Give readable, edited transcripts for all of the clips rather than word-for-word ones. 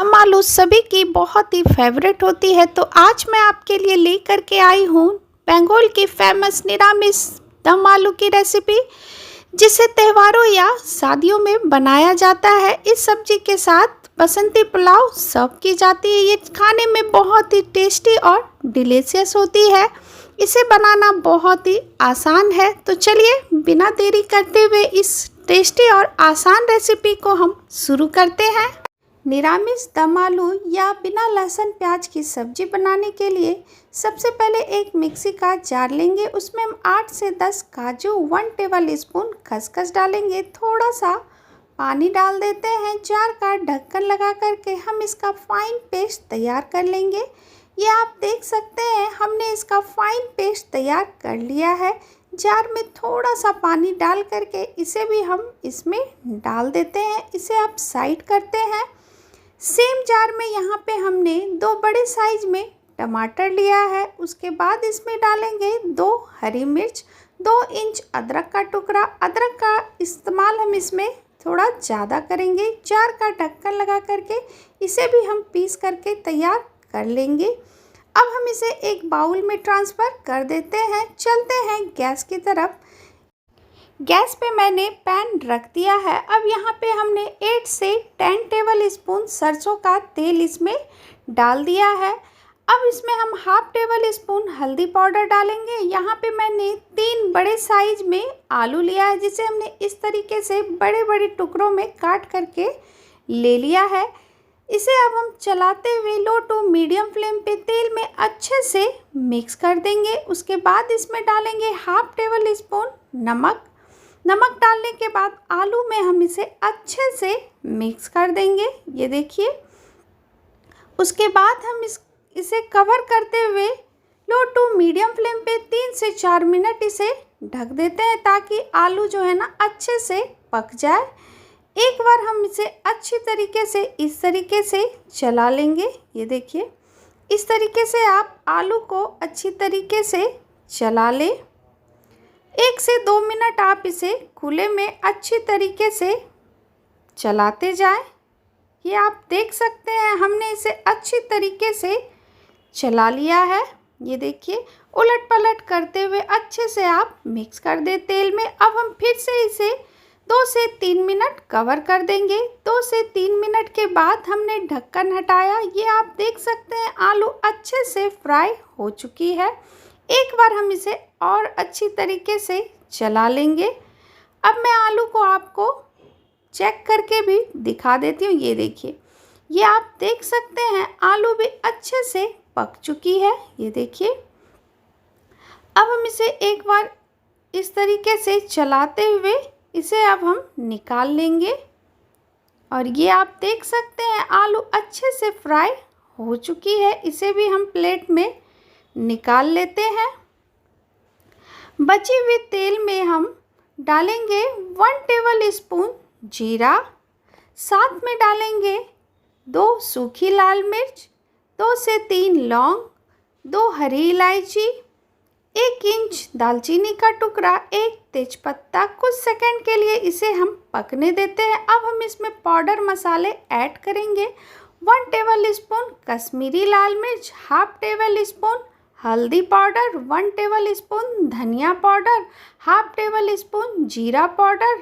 दम आलू सभी की बहुत ही फेवरेट होती है। तो आज मैं आपके लिए लेकर के आई हूँ बंगाल की फेमस निरामिस दम आलू की रेसिपी, जिसे त्योहारों या शादियों में बनाया जाता है। इस सब्जी के साथ बसंती पुलाव सर्व की जाती है। ये खाने में बहुत ही टेस्टी और डिलीशियस होती है। इसे बनाना बहुत ही आसान है। तो चलिए बिना देरी करते हुए इस टेस्टी और आसान रेसिपी को हम शुरू करते हैं। निरामिस दम आलू या बिना लहसुन प्याज की सब्जी बनाने के लिए सबसे पहले एक मिक्सी का जार लेंगे। उसमें हम 8 से 10 काजू, 1 टेबल स्पून खसखस डालेंगे। थोड़ा सा पानी डाल देते हैं। जार का ढक्कन लगा करके हम इसका फाइन पेस्ट तैयार कर लेंगे। ये आप देख सकते हैं हमने इसका फाइन पेस्ट तैयार कर लिया है। जार में थोड़ा सा पानी डाल करके इसे भी हम इसमें डाल देते हैं। इसे आप साइड करते हैं। सेम जार में यहाँ पे हमने 2 बड़े साइज में टमाटर लिया है। उसके बाद इसमें डालेंगे 2 हरी मिर्च, 2 इंच अदरक का टुकड़ा। अदरक का इस्तेमाल हम इसमें थोड़ा ज़्यादा करेंगे। जार का ढक्कन लगा करके इसे भी हम पीस करके तैयार कर लेंगे। अब हम इसे एक बाउल में ट्रांसफ़र कर देते हैं। चलते हैं गैस की तरफ। गैस पे मैंने पैन रख दिया है। अब यहाँ पे हमने 8 से 10 टेबल स्पून सरसों का तेल इसमें डाल दिया है। अब इसमें हम हाफ टेबल स्पून हल्दी पाउडर डालेंगे। यहाँ पे मैंने 3 बड़े साइज में आलू लिया है, जिसे हमने इस तरीके से बड़े बड़े टुकड़ों में काट करके ले लिया है। इसे अब हम चलाते हुए लो टू मीडियम फ्लेम पे तेल में अच्छे से मिक्स कर देंगे। उसके बाद इसमें डालेंगे हाफ टेबल स्पून नमक। नमक डालने के बाद आलू में हम इसे अच्छे से मिक्स कर देंगे। ये देखिए। उसके बाद हम इसे कवर करते हुए लो टू मीडियम फ्लेम पे 3 से 4 मिनट इसे ढक देते हैं, ताकि आलू जो है ना अच्छे से पक जाए। एक बार हम इसे अच्छी तरीके से इस तरीके से चला लेंगे। ये देखिए, इस तरीके से आप आलू को अच्छी तरीके से चला लें। 1 से 2 मिनट आप इसे खुले में अच्छी तरीके से चलाते जाएं। ये आप देख सकते हैं हमने इसे अच्छी तरीके से चला लिया है। ये देखिए, उलट पलट करते हुए अच्छे से आप मिक्स कर दें तेल में। अब हम फिर से इसे 2 से 3 मिनट कवर कर देंगे। 2 से 3 मिनट के बाद हमने ढक्कन हटाया। ये आप देख सकते हैं आलू अच्छे से फ्राई हो चुकी है। एक बार हम इसे और अच्छी तरीके से चला लेंगे। अब मैं आलू को आपको चेक करके भी दिखा देती हूँ। ये देखिए, ये आप देख सकते हैं आलू भी अच्छे से पक चुकी है। ये देखिए। अब हम इसे एक बार इस तरीके से चलाते हुए इसे अब हम निकाल लेंगे। और ये आप देख सकते हैं आलू अच्छे से फ्राई हो चुकी है। इसे भी हम प्लेट में निकाल लेते हैं। बचे हुए तेल में हम डालेंगे 1 टेबल स्पून जीरा, साथ में डालेंगे 2 सूखी लाल मिर्च, 2 से 3 लौंग, 2 हरी इलायची, 1 इंच दालचीनी का टुकड़ा, 1 तेजपत्ता। कुछ सेकंड के लिए इसे हम पकने देते हैं। अब हम इसमें पाउडर मसाले ऐड करेंगे। 1 टेबल स्पून कश्मीरी लाल मिर्च, हाफ टेबल स्पून हल्दी पाउडर, 1 टेबल स्पून धनिया पाउडर, हाफ टेबल स्पून जीरा पाउडर,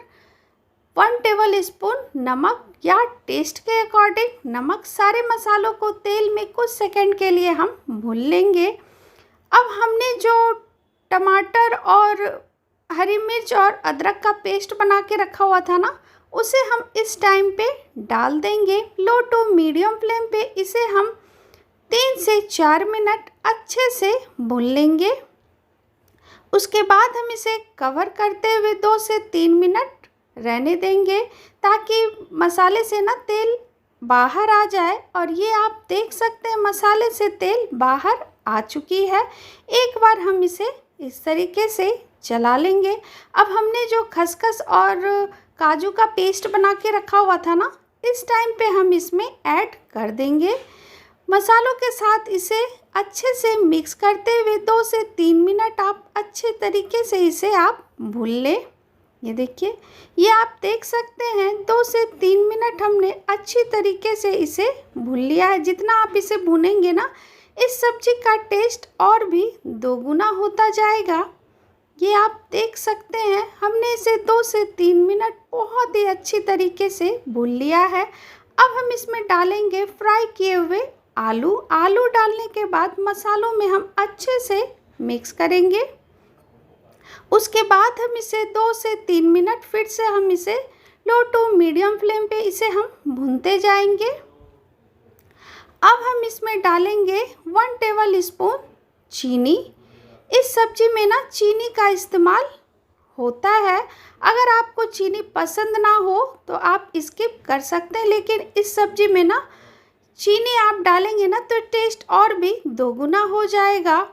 1 टेबल स्पून नमक या टेस्ट के अकॉर्डिंग नमक। सारे मसालों को तेल में कुछ सेकंड के लिए हम भून लेंगे। अब हमने जो टमाटर और हरी मिर्च और अदरक का पेस्ट बना के रखा हुआ था ना, उसे हम इस टाइम पे डाल देंगे। लो टू मीडियम फ्लेम पे इसे हम 3 से 4 मिनट अच्छे से भून लेंगे। उसके बाद हम इसे कवर करते हुए 2 से 3 मिनट रहने देंगे, ताकि मसाले से ना तेल बाहर आ जाए। और ये आप देख सकते हैं मसाले से तेल बाहर आ चुकी है। एक बार हम इसे इस तरीके से चला लेंगे। अब हमने जो खसखस और काजू का पेस्ट बना के रखा हुआ था ना, इस टाइम पे हम इसमें ऐड कर देंगे। मसालों के साथ इसे अच्छे से मिक्स करते हुए 2 से 3 मिनट आप अच्छे तरीके से इसे आप भून लें। ये देखिए, ये आप देख सकते हैं 2 से 3 मिनट हमने अच्छी तरीके से इसे भून लिया है। जितना आप इसे भूनेंगे ना, इस सब्जी का टेस्ट और भी दोगुना होता जाएगा। ये आप देख सकते हैं हमने इसे 2 से 3 मिनट बहुत ही अच्छी तरीके से भून लिया है। अब हम इसमें डालेंगे फ्राई किए हुए आलू। आलू डालने के बाद मसालों में हम अच्छे से मिक्स करेंगे। उसके बाद हम इसे 2 से 3 मिनट फिर से हम इसे लो टू मीडियम फ्लेम पे इसे हम भूनते जाएंगे। अब हम इसमें डालेंगे 1 टेबल स्पून चीनी। इस सब्जी में ना चीनी का इस्तेमाल होता है। अगर आपको चीनी पसंद ना हो तो आप स्किप कर सकते हैं, लेकिन इस सब्जी में ना चीनी आप डालेंगे ना तो टेस्ट और भी दोगुना हो जाएगा।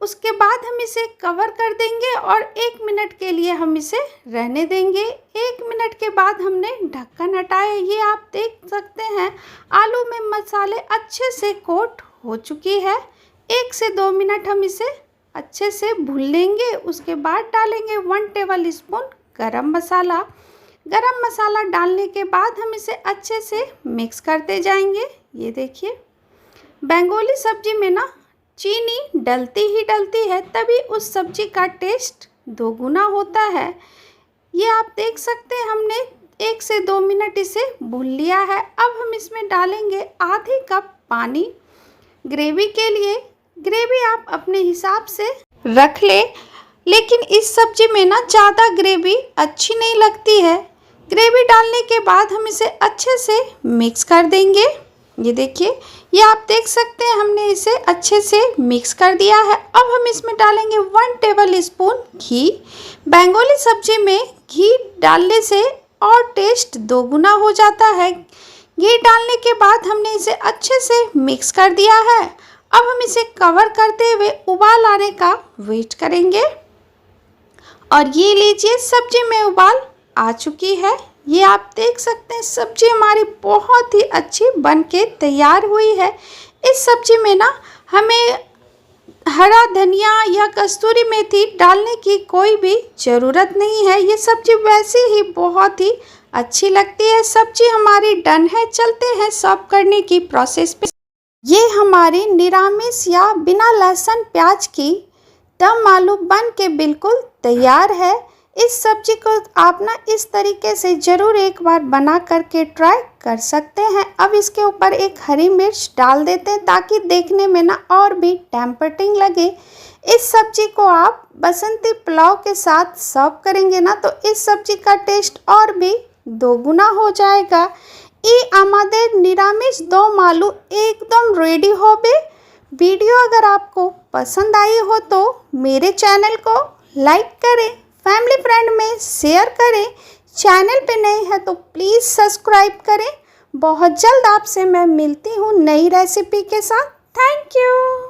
उसके बाद हम इसे कवर कर देंगे और 1 मिनट के लिए हम इसे रहने देंगे। 1 मिनट के बाद हमने ढक्कन हटाया। ये आप देख सकते हैं आलू में मसाले अच्छे से कोट हो चुकी है। 1 से 2 मिनट हम इसे अच्छे से भून लेंगे। उसके बाद डालेंगे 1 टेबल स्पून गरम मसाला। गरम मसाला डालने के बाद हम इसे अच्छे से मिक्स करते जाएंगे। ये देखिए, बंगाली सब्जी में ना चीनी डलती ही डलती है, तभी उस सब्जी का टेस्ट दोगुना होता है। ये आप देख सकते हैं हमने 1 से 2 मिनट इसे भून लिया है। अब हम इसमें डालेंगे आधी कप पानी ग्रेवी के लिए। ग्रेवी आप अपने हिसाब से रख ले, लेकिन इस सब्जी में ना ज़्यादा ग्रेवी अच्छी नहीं लगती है। ग्रेवी डालने के बाद हम इसे अच्छे से मिक्स कर देंगे। ये देखिए, ये आप देख सकते हैं हमने इसे अच्छे से मिक्स कर दिया है। अब हम इसमें डालेंगे 1 टेबल स्पून घी। बंगाली सब्जी में घी डालने से और टेस्ट दोगुना हो जाता है। घी डालने के बाद हमने इसे अच्छे से मिक्स कर दिया है। अब हम इसे कवर करते हुए उबाल आने का वेट करेंगे। और ये लीजिए, सब्जी में उबाल आ चुकी है। ये आप देख सकते हैं सब्जी हमारी बहुत ही अच्छी बनके तैयार हुई है। इस सब्जी में ना हमें हरा धनिया या कस्तूरी मेथी डालने की कोई भी ज़रूरत नहीं है। ये सब्जी वैसे ही बहुत ही अच्छी लगती है। सब्जी हमारी डन है। चलते हैं सर्व करने की प्रोसेस पे। ये हमारी निरामिस या बिना लहसुन प्याज की दम आलू बन के बिल्कुल तैयार है। इस सब्जी को आप ना इस तरीके से ज़रूर एक बार बना करके ट्राई कर सकते हैं। अब इसके ऊपर एक हरी मिर्च डाल देते हैं ताकि देखने में ना और भी टेम्पटिंग लगे। इस सब्जी को आप बसंती पुलाव के साथ सर्व करेंगे ना तो इस सब्जी का टेस्ट और भी दोगुना हो जाएगा। ये आमादेर निरामिष दम आलू एकदम रेडी होबे। वीडियो अगर आपको पसंद आई हो तो मेरे चैनल को लाइक करें, फैमिली फ्रेंड में शेयर करें। चैनल पे नए हैं तो प्लीज़ सब्सक्राइब करें। बहुत जल्द आपसे मैं मिलती हूँ नई रेसिपी के साथ। Thank you.